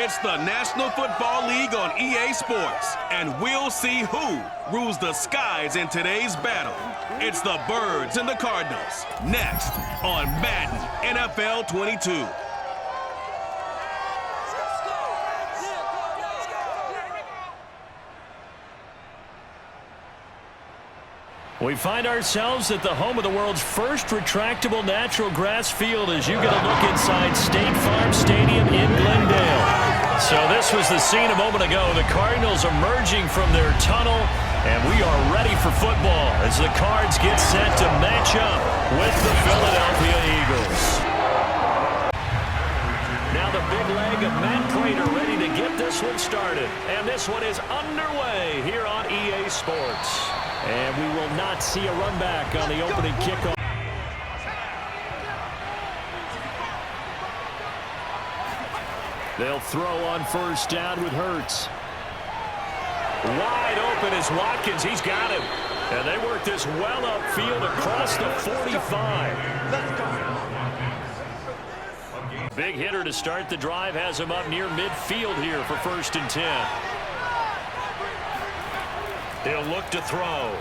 It's the National Football League on EA Sports, and we'll see who rules the skies in today's battle. It's the Birds and the Cardinals, next on Madden NFL 22. We find ourselves at the home of the world's first retractable natural grass field as you get a look inside State Farm Stadium in Glendale. So this was the scene a moment ago. The Cardinals emerging from their tunnel, and we are ready for football as the Cards get set to match up with the Philadelphia Eagles. Now the big leg of Matt Prater ready to get this one started. And this one is underway here on EA Sports. And we will not see a run back on the opening kickoff. They'll throw on first down with Hurts. Wide open is Watkins. He's got him. And they work this well upfield across the 45. Big hitter to start the drive. Has him up near midfield here for 1st and 10. He'll look to throw.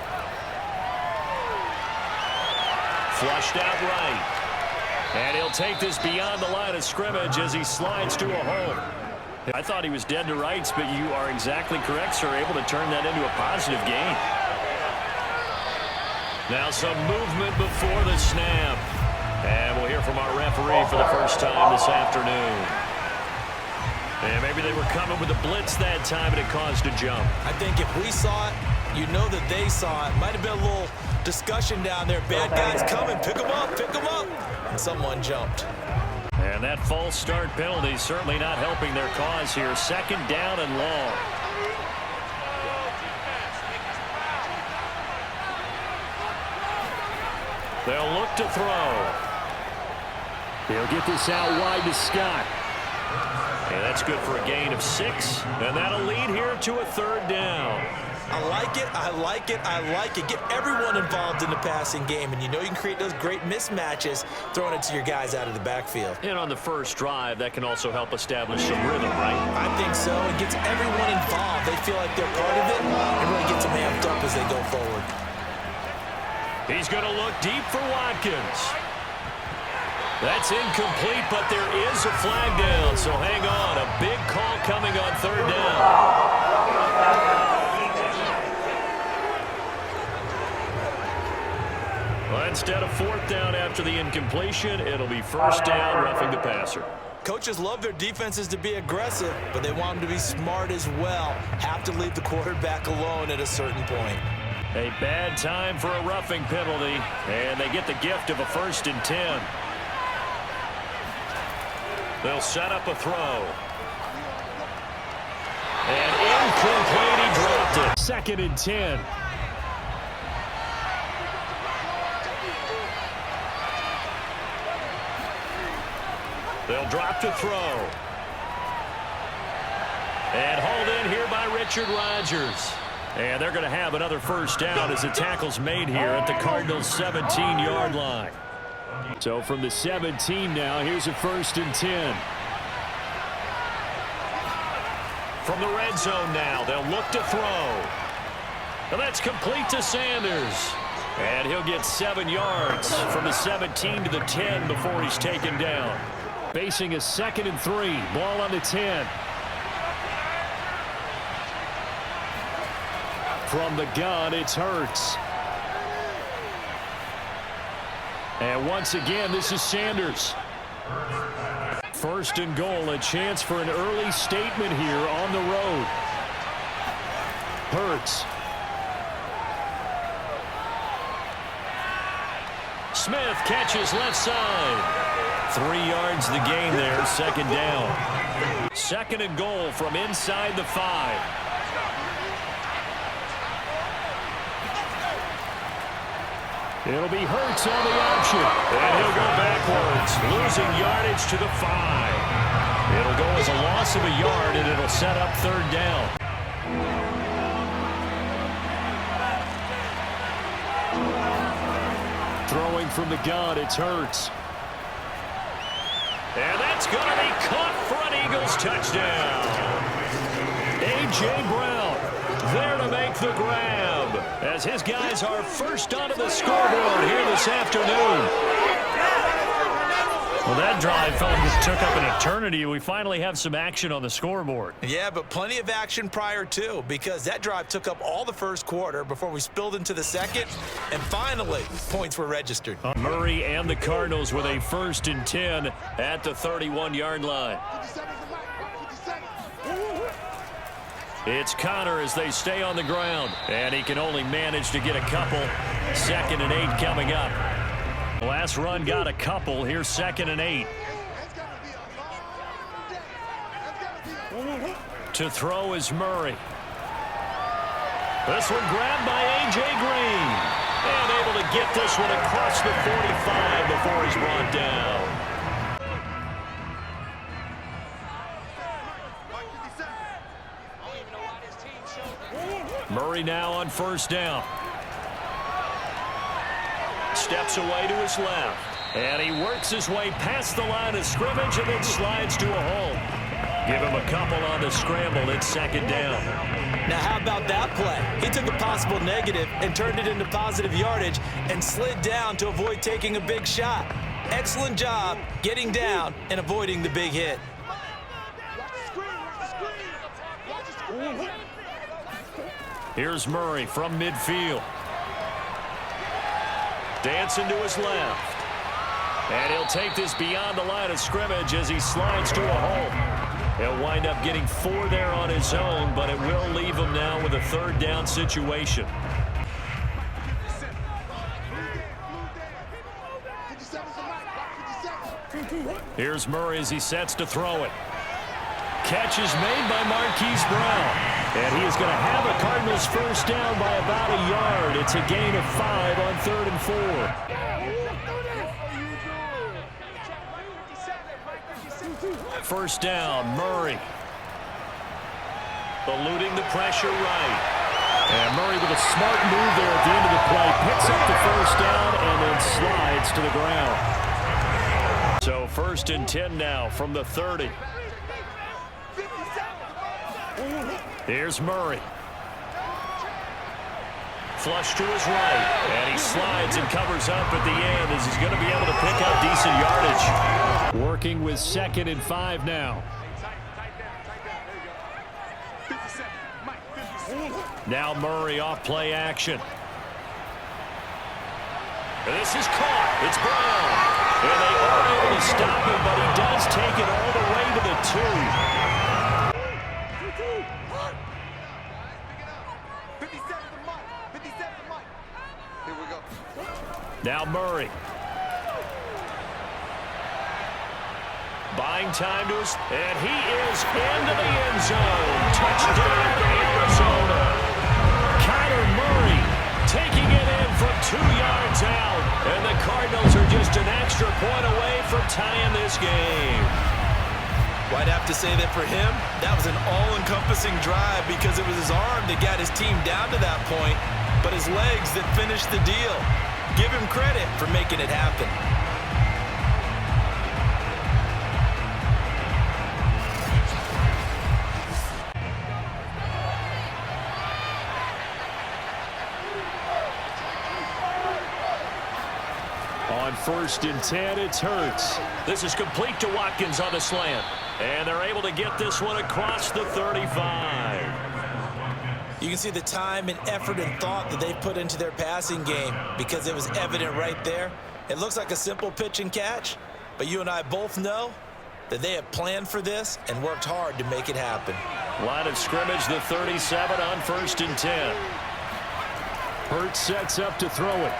Flushed out right. And he'll take this beyond the line of scrimmage as he slides to a hole. I thought he was dead to rights, but you are exactly correct, sir. Able to turn that into a positive gain. Now some movement before the snap. And we'll hear from our referee for the first time this afternoon. And maybe they were coming with a blitz that time and it caused a jump. I think if we saw it, you know that they saw it. Might have been a little discussion down there. Bad guys coming. Pick them up. Pick them up. And someone jumped. And that false start penalty certainly not helping their cause here. 2nd down and long. They'll look to throw. He'll get this out wide to Scott. And that's good for a gain of 6. And that'll lead here to a 3rd down. I like it. I like it. I like it. Get everyone involved in the passing game. And you know you can create those great mismatches throwing it to your guys out of the backfield. And on the first drive, that can also help establish some rhythm, right? I think so. It gets everyone involved. They feel like they're part of it and really gets them amped up as they go forward. He's going to look deep for Watkins. That's incomplete, but there is a flag down, so hang on. A big call coming on 3rd down. Well, instead of 4th down after the incompletion, it'll be 1st down, roughing the passer. Coaches love their defenses to be aggressive, but they want them to be smart as well. Have to leave the quarterback alone at a certain point. A bad time for a roughing penalty, and they get the gift of a 1st and 10. They'll set up a throw. And incomplete, he dropped it. 2nd and 10. They'll drop to throw. And hauled in here by Richard Rodgers. And they're going to have another 1st down as the tackle's made here at the Cardinals' 17-yard line. So from the 17 now, here's a 1st and 10. From the red zone now, they'll look to throw. And that's complete to Sanders. And he'll get 7 yards from the 17 to the 10 before he's taken down. Facing a 2nd and 3. Ball on the 10. From the gun, it's Hurts. And once again, this is Sanders. 1st and goal, a chance for an early statement here on the road. Hurts. Smith catches left side. 3 yards the gain there, 2nd down. 2nd and goal from inside the 5. It'll be Hurts on the option. And he'll go backwards, losing yardage to the 5. It'll go as a loss of a yard, and it'll set up 3rd down. Throwing from the gun, it's Hurts. And that's going to be caught for an Eagles touchdown. A.J. Brown there to make the grab as his guys are first onto the scoreboard here this afternoon. Well, that drive took up an eternity. We finally have some action on the scoreboard. Yeah, but plenty of action prior to, because that drive took up all the first quarter before we spilled into the second, and finally, points were registered. Murray and the Cardinals with a 1st and 10 at the 31-yard line. It's Connor as they stay on the ground, and he can only manage to get a couple. 2nd and 8 coming up. Last run got a couple. Here's 2nd and 8. To throw is Murray. This one grabbed by A.J. Green. And able to get this one across the 45 before he's brought down. Murray now on 1st down. Steps away to his left. And he works his way past the line of scrimmage and then slides to a hole. Give him a couple on the scramble. It's 2nd down. Now, how about that play? He took a possible negative and turned it into positive yardage and slid down to avoid taking a big shot. Excellent job getting down and avoiding the big hit. Here's Murray from midfield. Dancing to his left. And he'll take this beyond the line of scrimmage as he slides to a hole. He'll wind up getting 4 there on his own, but it will leave him now with a 3rd down situation. Here's Murray as he sets to throw it. Catch is made by Marquise Brown. And he is going to have a Cardinals 1st down by about a yard. It's a gain of 5 on 3rd and 4. First down, Murray. Eluding the pressure right. And Murray with a smart move there at the end of the play. Picks up the 1st down and then slides to the ground. So 1st and 10 now from the 30. Here's Murray. Flush to his right. And he slides and covers up at the end as he's going to be able to pick up decent yardage. Working with 2nd and 5 now. Now Murray off play action. This is caught. It's Brown. And they are able to stop him, but he does take it all the way to the 2. Now Murray. Buying time to his, and he is into the end zone. Touchdown, Arizona. Kyler Murray taking it in from 2 yards out. And the Cardinals are just an extra point away from tying this game. Well, I'd have to say that for him, that was an all-encompassing drive because it was his arm that got his team down to that point, but his legs that finished the deal. Give him credit for making it happen. On 1st and 10, it's Hurts. This is complete to Watkins on the slant. And they're able to get this one across the 35. You can see the time and effort and thought that they put into their passing game because it was evident right there. It looks like a simple pitch and catch, but you and I both know that they have planned for this and worked hard to make it happen. Line of scrimmage, the 37 on 1st and 10. Hurts sets up to throw it.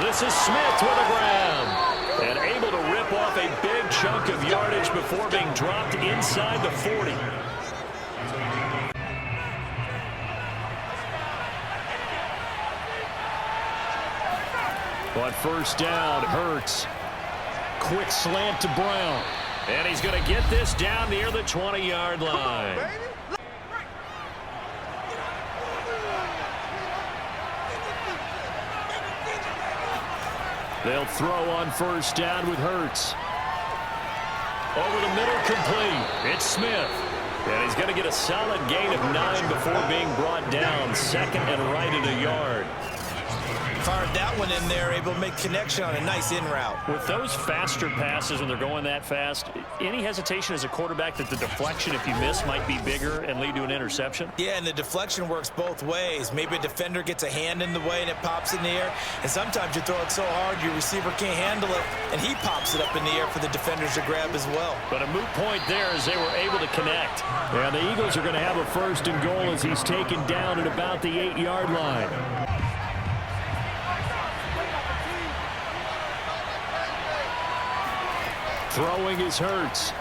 This is Smith with a grab. And able to rip off a big chunk of yardage before being dropped inside the 40. On 1st down, Hurts. Quick slant to Brown. And he's going to get this down near the 20-yard line. They'll throw on 1st down with Hurts. Over the middle, complete. It's Smith. And he's going to get a solid gain of 9 before being brought down. Second and right at a yard. Fired that one in there, able to make connection on a nice in route. With those faster passes when they're going that fast, any hesitation as a quarterback that the deflection, if you miss, might be bigger and lead to an interception? Yeah, and the deflection works both ways. Maybe a defender gets a hand in the way and it pops in the air. And sometimes you throw it so hard your receiver can't handle it, and he pops it up in the air for the defenders to grab as well. But a moot point there as they were able to connect. And the Eagles are going to have a first and goal as he's taken down at about the 8-yard line. Throwing is Hurts.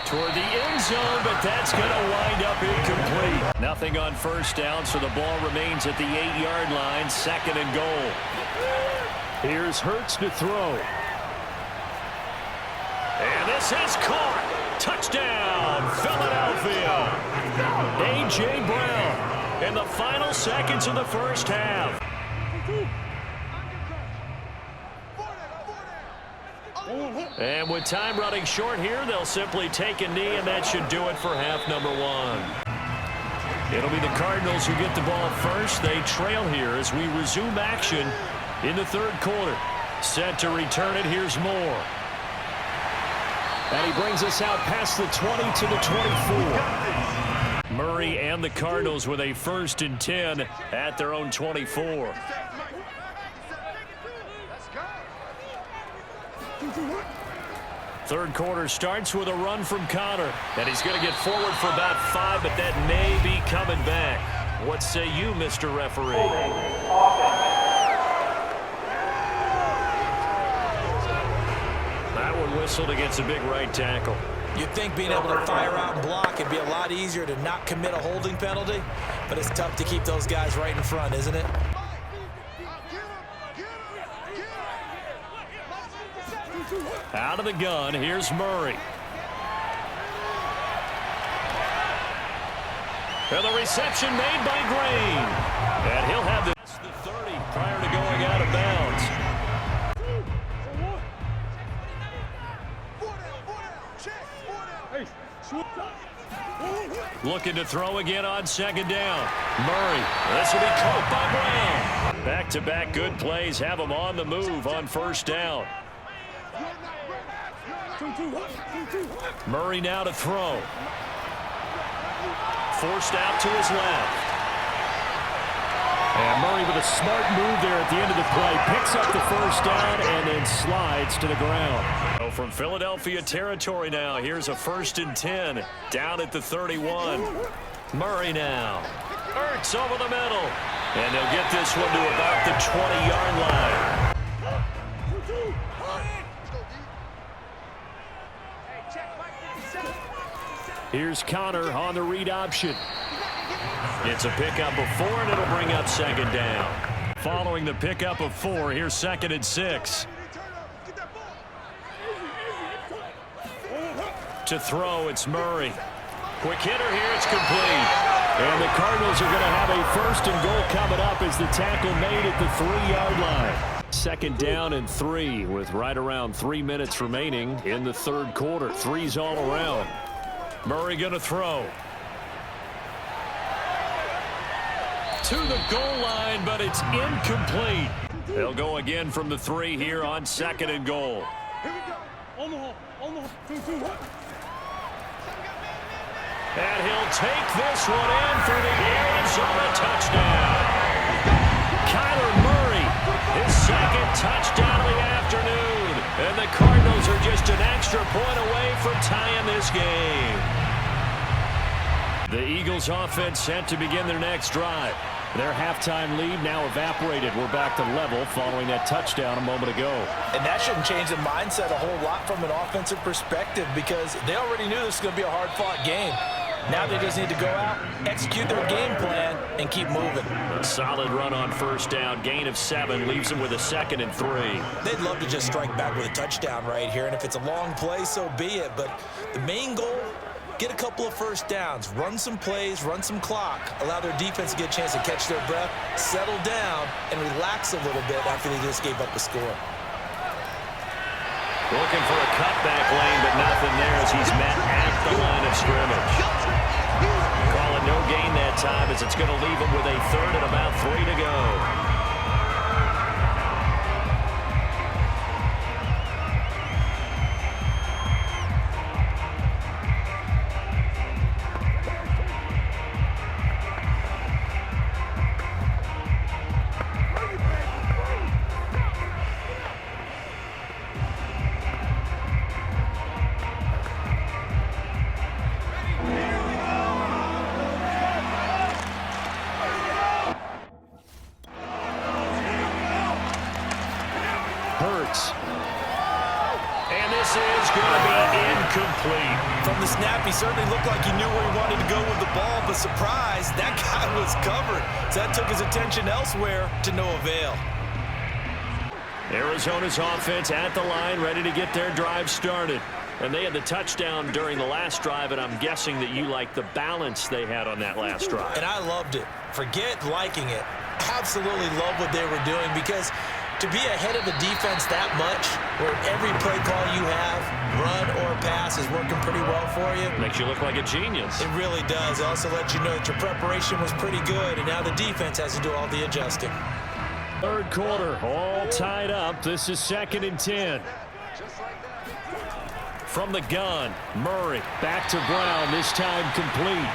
Toward the end zone, but that's going to wind up incomplete. Nothing on first down, so the ball remains at the 8-yard line, second and goal. Here's Hurts to throw. And this is caught. Touchdown, Philadelphia. A.J. Brown in the final seconds of the first half. And with time running short here, they'll simply take a knee, and that should do it for half number 1. It'll be the Cardinals who get the ball first. They trail here as we resume action in the third quarter. Set to return it, here's Moore. And he brings us out past the 20 to the 24. Murray and the Cardinals with a first and 10 at their own 24. Third quarter starts with a run from Connor. And he's going to get forward for about 5, but that may be coming back. What say you, Mr. Referee? That one whistled against a big right tackle. You'd think being able to fire out and block it'd be a lot easier to not commit a holding penalty, but it's tough to keep those guys right in front, isn't it? Out of the gun, here's Murray. And the reception made by Green. And he'll have this the 30 prior to going out of bounds. Looking to throw again on second down. Murray, this will be caught by Brown. Back-to-back good plays have him on the move on first down. Murray now to throw. Forced out to his left. And Murray with a smart move there at the end of the play. Picks up the first down and then slides to the ground. So from Philadelphia territory now, here's a first and 10 down at the 31. Murray now. Hurts over the middle. And they'll get this one to about the 20-yard line. Here's Connor on the read option. It's a pickup of 4, and it'll bring up second down. Following the pickup of 4, here's second and 6. To throw, it's Murray. Quick hitter here, it's complete. And the Cardinals are going to have a first and goal coming up as the tackle made at the 3-yard line. Second down and 3 with right around 3 minutes remaining in the third quarter. 3's all around. Murray going to throw. To the goal line, but it's incomplete. They'll go again from the 3 here on second and goal. And he'll take this one in for the Arizona touchdown. Kyler Murray, his second touchdown of the afternoon. And the Cardinals are just an extra point away from tying this game. The Eagles offense set to begin their next drive. Their halftime lead now evaporated. We're back to level following that touchdown a moment ago. And that shouldn't change the mindset a whole lot from an offensive perspective because they already knew this was going to be a hard-fought game. Now they just need to go out, execute their game plan, and keep moving. A solid run on first down. Gain of 7 leaves them with a second and 3. They'd love to just strike back with a touchdown right here, and if it's a long play, so be it. But the main goal, get a couple of first downs, run some plays, run some clock, allow their defense to get a chance to catch their breath, settle down, and relax a little bit after they just gave up a score. Looking for a cutback lane, but nothing there as he's met at the line of scrimmage. Call it no gain that time as it's going to leave him with a third and about 3 to go. And this is going to be incomplete. From the snap, he certainly looked like he knew where he wanted to go with the ball, but surprise, that guy was covered. So that took his attention elsewhere to no avail. Arizona's offense at the line, ready to get their drive started. And they had the touchdown during the last drive, and I'm guessing that you like the balance they had on that last drive. And I loved it. Forget liking it. Absolutely love what they were doing, because to be ahead of a defense that much, where every play call you have, run or pass, is working pretty well for you. Makes you look like a genius. It really does. It also lets you know that your preparation was pretty good, and now the defense has to do all the adjusting. Third quarter, all tied up. This is 2nd and 10. From the gun, Murray back to Brown, this time complete.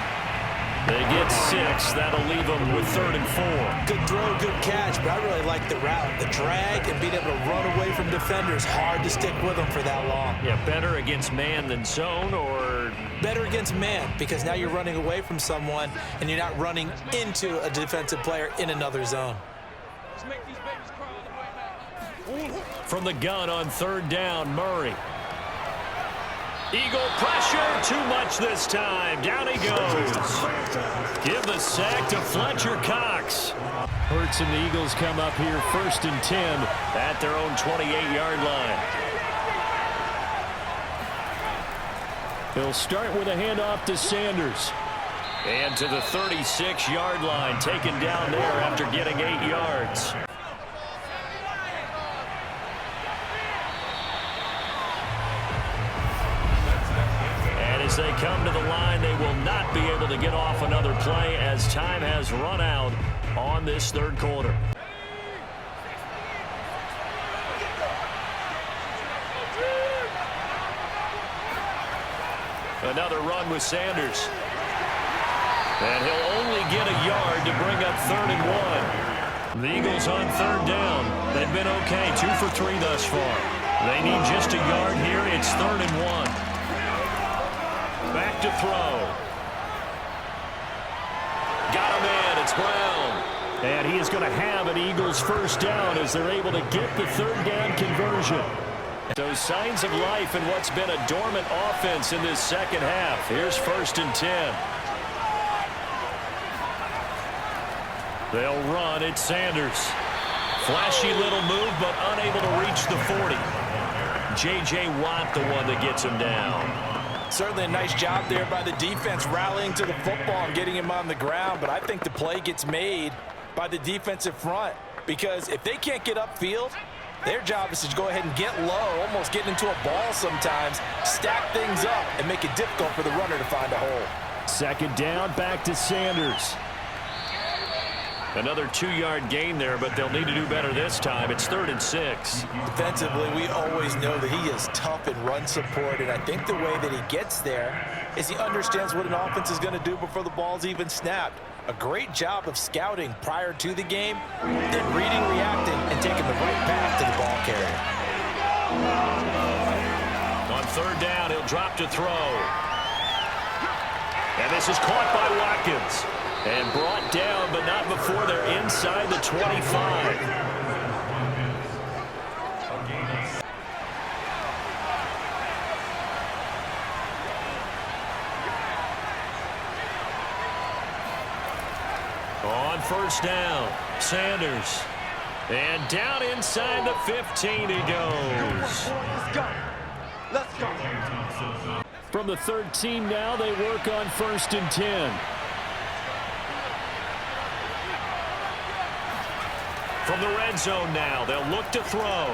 They get 6. That'll leave them with 3rd and 4. Good throw, good catch, but I really like the route. The drag and being able to run away from defenders, hard to stick with them for that long. Yeah, better against man than zone, or? Better against man, because now you're running away from someone and you're not running into a defensive player in another zone. From the gun on 3rd down, Murray. Eagle pressure, too much this time. Down he goes. Give the sack to Fletcher Cox. Hurts and the Eagles come up here 1st and 10 at their own 28-yard line. He'll start with a handoff to Sanders. And to the 36-yard line, taken down there after getting 8 yards. As they come to the line, they will not be able to get off another play as time has run out on this 3rd quarter. Another run with Sanders. And he'll only get a yard to bring up 3rd and 1. The Eagles on 3rd down. They've been okay, 2 for 3 thus far. They need just a yard here. It's 3rd and 1. Back to throw. Got him in. It's Brown. And he is going to have an Eagles 1st down as they're able to get the 3rd down conversion. Those signs of life in what's been a dormant offense in this 2nd half. Here's 1st and 10. They'll run. It's Sanders. Flashy little move, but unable to reach the 40. J.J. Watt, the one that gets him down. Certainly a nice job there by the defense rallying to the football and getting him on the ground, but I think the play gets made by the defensive front, because if they can't get upfield, their job is to go ahead and get low, almost get into a ball sometimes, stack things up, and make it difficult for the runner to find a hole. 2nd down, back to Sanders. Another 2-yard gain there, but they'll need to do better this time. It's 3rd and 6. Defensively, we always know that he is tough in run support, and I think the way that he gets there is he understands what an offense is going to do before the ball's even snapped. A great job of scouting prior to the game, then reading, reacting, and taking the right path to the ball carrier. On 3rd down, he'll drop to throw. And this is caught by Watkins. And brought down, but not before they're inside the 25. On 1st down, Sanders. And down inside the 15 he goes. Let's go. From the 13 now, they work on 1st and 10. From the red zone now, they'll look to throw.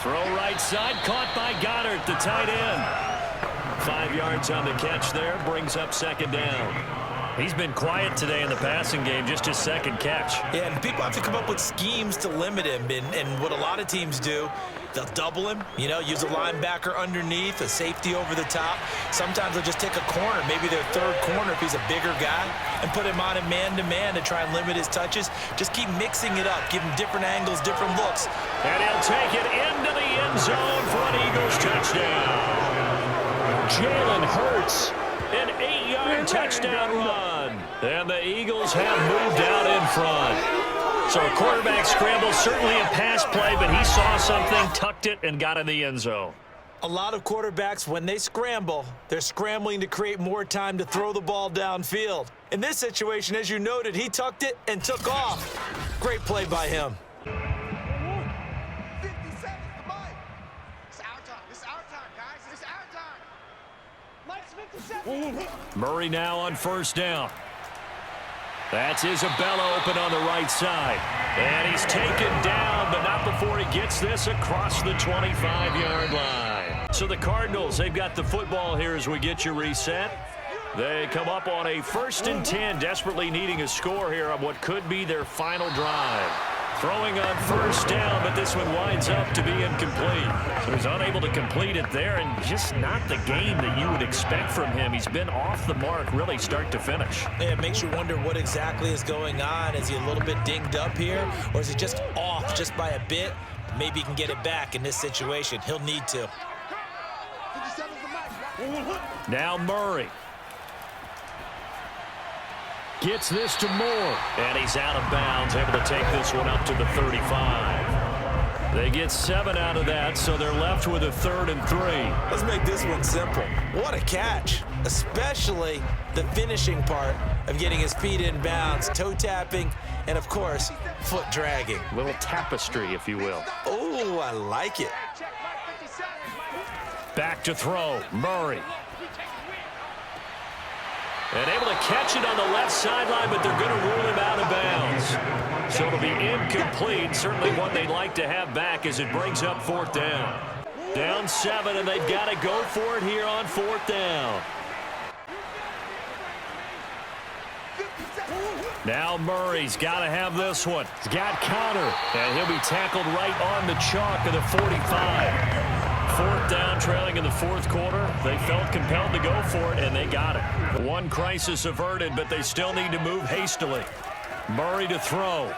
Throw right side, caught by Goddard, the tight end. 5 yards on the catch there, brings up second down. He's been quiet today in the passing game, just his second catch. Yeah, and people have to come up with schemes to limit him. And what a lot of teams do, they'll double him, use a linebacker underneath, a safety over the top. Sometimes they'll just take a corner, maybe their third corner if he's a bigger guy, and put him on a man-to-man to try and limit his touches. Just keep mixing it up, give him different angles, different looks. And he'll take it into the end zone for an Eagles touchdown. Jalen Hurts. An 8-yard touchdown run. And the Eagles have moved out in front. So a quarterback scramble, certainly a pass play, but he saw something, tucked it, and got in the end zone. A lot of quarterbacks, when they scramble, they're scrambling to create more time to throw the ball downfield. In this situation, as you noted, he tucked it and took off. Great play by him. 50 seconds to buy. It's our time. It's our time, guys. It's our time. Lights 57. Murray now on first down. That's Isabella open on the right side. And he's taken down, but not before he gets this across the 25-yard line. So the Cardinals, they've got the football here as we get you reset. They come up on a 1st and 10, desperately needing a score here on what could be their final drive. Throwing on first down, but this one winds up to be incomplete. So he's unable to complete it there, and just not the game that you would expect from him. He's been off the mark, really start to finish. Yeah, it makes you wonder what exactly is going on. Is he a little bit dinged up here, or is he just off just by a bit? Maybe he can get it back in this situation. He'll need to. Now Murray. Gets this to Moore, and he's out of bounds, able to take this one up to the 35. They get 7 out of that, so they're left with a 3rd and 3. Let's make this one simple. What a catch, especially the finishing part of getting his feet in bounds, toe tapping, and of course, foot dragging. A little tapestry, if you will. Oh, I like it. Back to throw, Murray. And able to catch it on the left sideline, but they're going to rule him out of bounds. So it'll be incomplete. Certainly one they'd like to have back as it brings up 4th down. Down 7, and they've got to go for it here on 4th down. Now Murray's got to have this one. He's got Connor, and he'll be tackled right on the chalk of the 45. 4th down, trailing in the 4th quarter. They felt compelled to go for it, and they got it. One crisis averted, but they still need to move hastily. Murray to throw.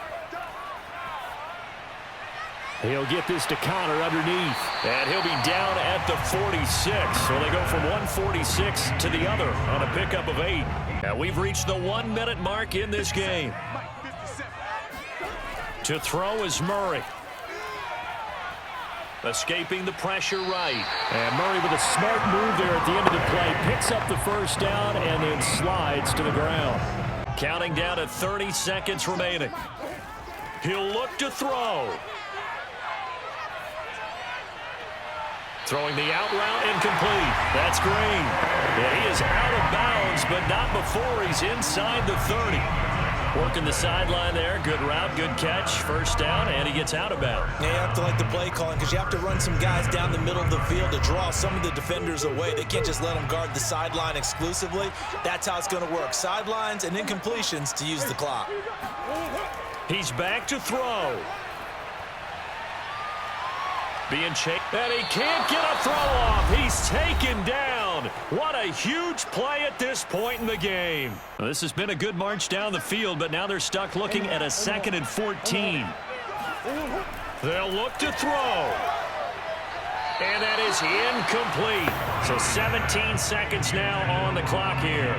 He'll get this to Connor underneath, and he'll be down at the 46. So they go from 146 to the other on a pickup of 8. Now we've reached the 1-minute mark in this game. To throw is Murray. Escaping the pressure right. And Murray with a smart move there at the end of the play. Picks up the 1st down and then slides to the ground. Counting down at 30 seconds remaining. He'll look to throw. Throwing the out route incomplete. That's Green. Yeah, he is out of bounds, but not before he's inside the 30. Working the sideline there. Good route, good catch. 1st down, and he gets out of bounds. Yeah, you have to like the play calling because you have to run some guys down the middle of the field to draw some of the defenders away. They can't just let them guard the sideline exclusively. That's how it's going to work. Sidelines and incompletions to use the clock. He's back to throw. Being chased, and he can't get a throw off. He's taken down. What a huge play at this point in the game. Well, this has been a good march down the field, but now they're stuck looking at a 2nd and 14. They'll look to throw. And that is incomplete. So 17 seconds now on the clock here.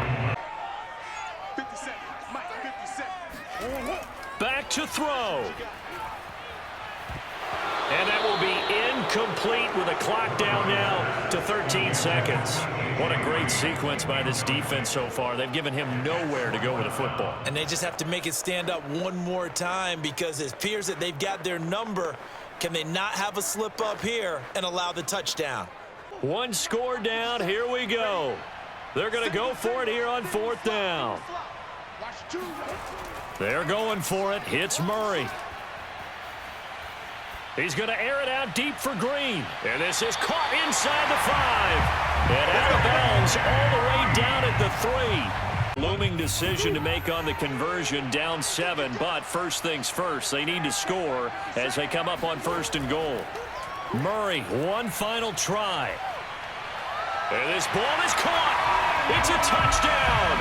57. Mike, 57. Back to throw. And that will be incomplete with a clock down now to 13 seconds. What a great sequence by this defense so far. They've given him nowhere to go with the football. And they just have to make it stand up one more time because it appears that they've got their number. Can they not have a slip up here and allow the touchdown? 1 score down. Here we go. They're going to go for it here on 4th down. They're going for it. Hits Murray. He's going to air it out deep for Green. And this is caught inside the 5. And out of bounds all the way down at the 3. Looming decision to make on the conversion, down 7. But first things first, they need to score as they come up on 1st and goal. Murray, one final try. And this ball is caught. It's a touchdown.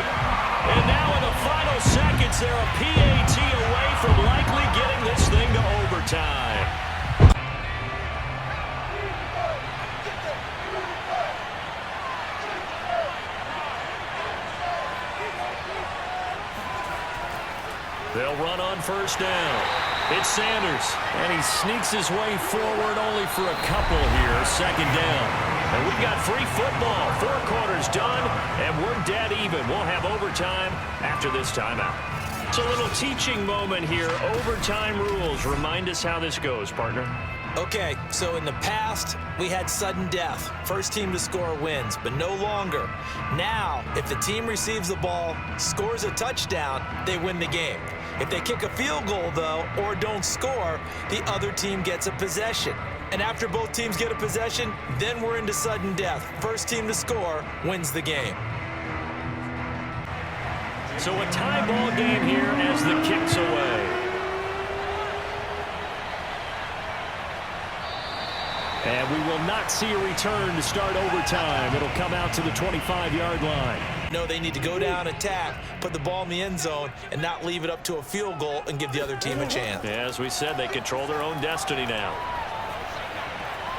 And now in the final seconds, they're a PAT away from likely getting this thing to overtime. They'll run on 1st down. It's Sanders, and he sneaks his way forward only for a couple here, 2nd down. And we've got free football, 4 quarters done, and we're dead even. We'll have overtime after this timeout. It's a little teaching moment here. Overtime rules. Remind us how this goes, partner. Okay, so in the past, we had sudden death. First team to score wins, but no longer. Now, if the team receives the ball, scores a touchdown, they win the game. If they kick a field goal, though, or don't score, the other team gets a possession. And after both teams get a possession, then we're into sudden death. First team to score wins the game. So a tie ball game here as the kick's away. And we will not see a return to start overtime. It'll come out to the 25-yard line. No, they need to go down, attack, put the ball in the end zone, and not leave it up to a field goal and give the other team a chance. Yeah, as we said, they control their own destiny now.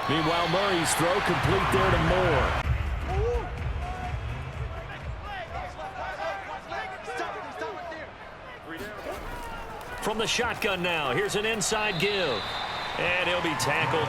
Meanwhile, Murray's throw complete there to Moore. From the shotgun now, here's an inside give. And he'll be tackled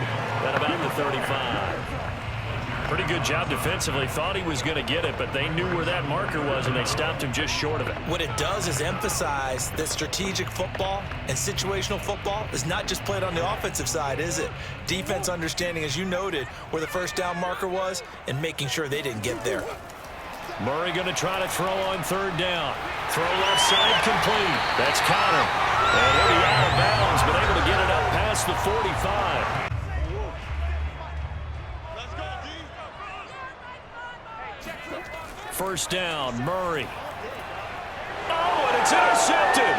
at about the 35. Pretty good job defensively. Thought he was going to get it, but they knew where that marker was, and they stopped him just short of it. What it does is emphasize that strategic football and situational football is not just played on the offensive side, is it? Defense understanding, as you noted, where the first down marker was and making sure they didn't get there. Murray going to try to throw on 3rd down. Throw left side complete. That's Connor. And he'll be out of bounds, but able to get it up past the 45. First down, Murray. Oh, and it's intercepted.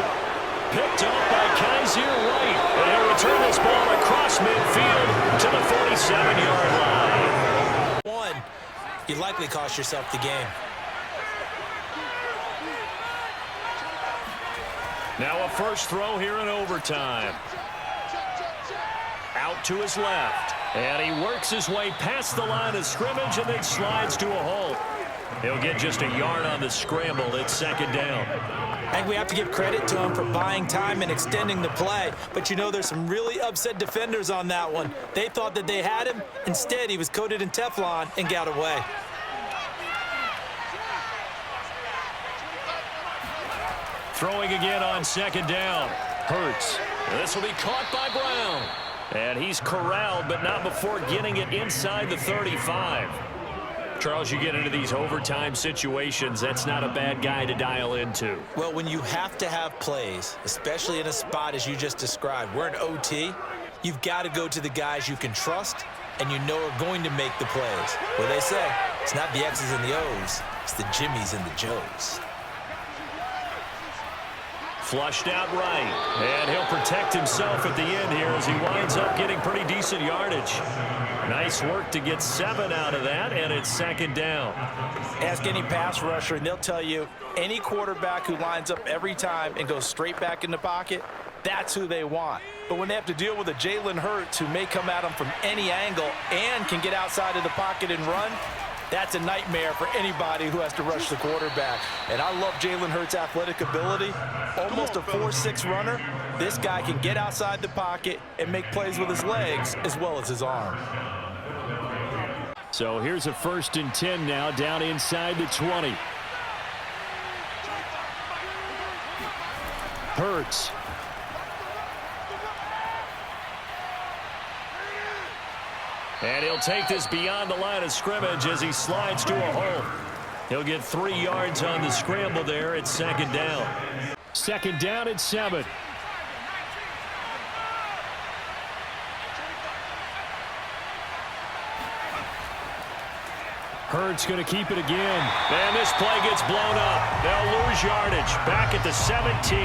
Picked up by Kaiser White. And he'll return this ball across midfield to the 47-yard line. One, you likely cost yourself the game. Now a first throw here in overtime. Out to his left. And he works his way past the line of scrimmage and then slides to a halt. He'll get just a yard on the scramble. It's 2nd down. I think we have to give credit to him for buying time and extending the play. But you know, there's some really upset defenders on that one. They thought that they had him. Instead, he was coated in Teflon and got away. Throwing again on 2nd down. Hurts. This will be caught by Brown. And he's corralled, but not before getting it inside the 35. Charles, you get into these overtime situations, that's not a bad guy to dial into. Well, when you have to have plays, especially in a spot as you just described, we're in OT, you've got to go to the guys you can trust and you know are going to make the plays. Well, they say it's not the X's and the O's, it's the Jimmies and the Joes. Flushed out right, and he'll protect himself at the end here as he winds up getting pretty decent yardage. Nice work to get 7 out of that, and it's 2nd down. Ask any pass rusher, and they'll tell you any quarterback who lines up every time and goes straight back in the pocket, that's who they want. But when they have to deal with a Jalen Hurts who may come at them from any angle and can get outside of the pocket and run, that's a nightmare for anybody who has to rush the quarterback. And I love Jalen Hurts' athletic ability. Almost a 4.6 runner. This guy can get outside the pocket and make plays with his legs as well as his arm. So here's a 1st and 10 now, down inside the 20. Hurts. And he'll take this beyond the line of scrimmage as he slides to a hole. He'll get 3 yards on the scramble there. It's 2nd down. 2nd down at 7. Hurts going to keep it again. And this play gets blown up. They'll lose yardage. Back at the 17.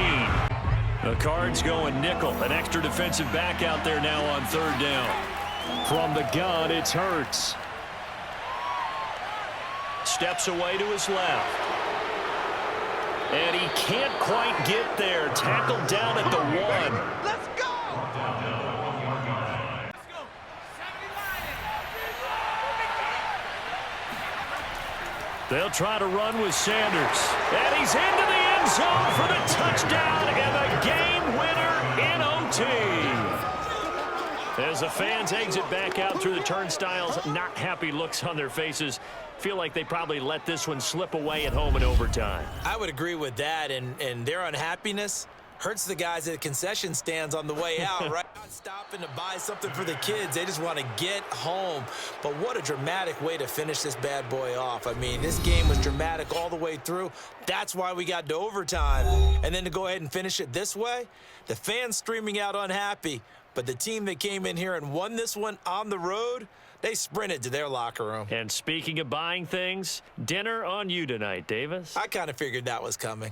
The Cards going nickel. An extra defensive back out there now on 3rd down. From the gun, it's Hurts. Steps away to his left. And he can't quite get there. Tackled down at the 1. Let's go! They'll try to run with Sanders. And he's into the end zone for the touchdown and the game winner in OT. As the fans exit back out through the turnstiles, not happy looks on their faces. Feel like they probably let this one slip away at home in overtime. I would agree with that, and their unhappiness hurts the guys at concession stands on the way out, right? Not stopping to buy something for the kids. They just want to get home. But what a dramatic way to finish this bad boy off. I mean, this game was dramatic all the way through. That's why we got to overtime. And then to go ahead and finish it this way, the fans streaming out unhappy. But the team that came in here and won this one on the road, they sprinted to their locker room. And speaking of buying things, dinner on you tonight, Davis. I kind of figured that was coming.